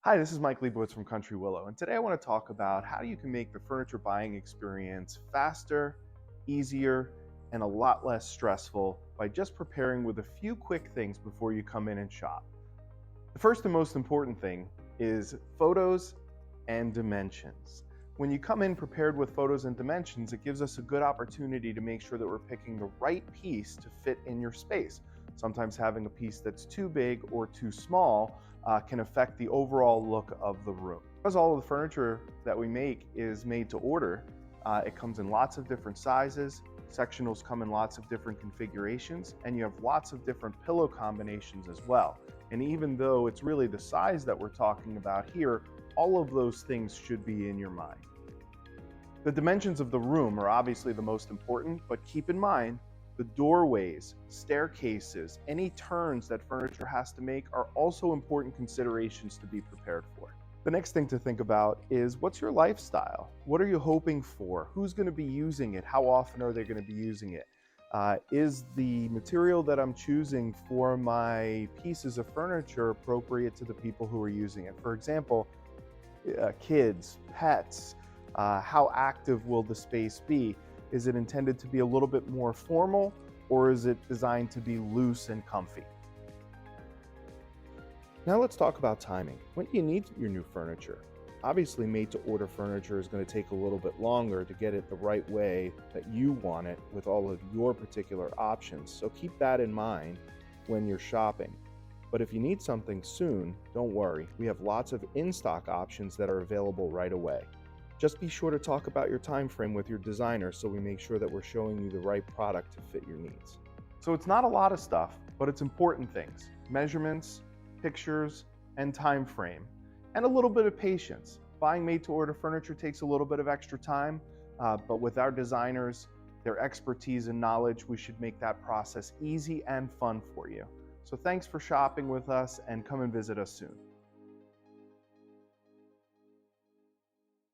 Hi, this is Mike Leibowitz from Country Willow, and today I want to talk about how you can make the furniture buying experience faster, easier, and a lot less stressful by just preparing with a few quick things before you come in and shop. The first and most important thing is photos and dimensions. When you come in prepared with photos and dimensions, it gives us a good opportunity to make sure that we're picking the right piece to fit in your space. Sometimes having a piece that's too big or too small can affect the overall look of the room. Because all of the furniture that we make is made to order, it comes in lots of different sizes, sectionals come in lots of different configurations, and you have lots of different pillow combinations as well. And even though it's really the size that we're talking about here, all of those things should be in your mind. The dimensions of the room are obviously the most important, but keep in mind the doorways, staircases, any turns that furniture has to make are also important considerations to be prepared for. The next thing to think about is, what's your lifestyle? What are you hoping for? Who's going to be using it? How often are they going to be using it? Is the material that I'm choosing for my pieces of furniture appropriate to the people who are using it? For example, kids, pets, how active will the space be? Is it intended to be a little bit more formal, or is it designed to be loose and comfy? Now let's talk about timing. When do you need your new furniture? Obviously, made-to-order furniture is going to take a little bit longer to get it the right way that you want it with all of your particular options, so keep that in mind when you're shopping. But if you need something soon, don't worry. We have lots of in-stock options that are available right away. Just be sure to talk about your time frame with your designer so we make sure that we're showing you the right product to fit your needs. So it's not a lot of stuff, but it's important things: measurements, pictures, and time frame, and a little bit of patience. Buying made-to-order furniture takes a little bit of extra time, but with our designers, their expertise and knowledge, we should make that process easy and fun for you. So thanks for shopping with us, and come and visit us soon.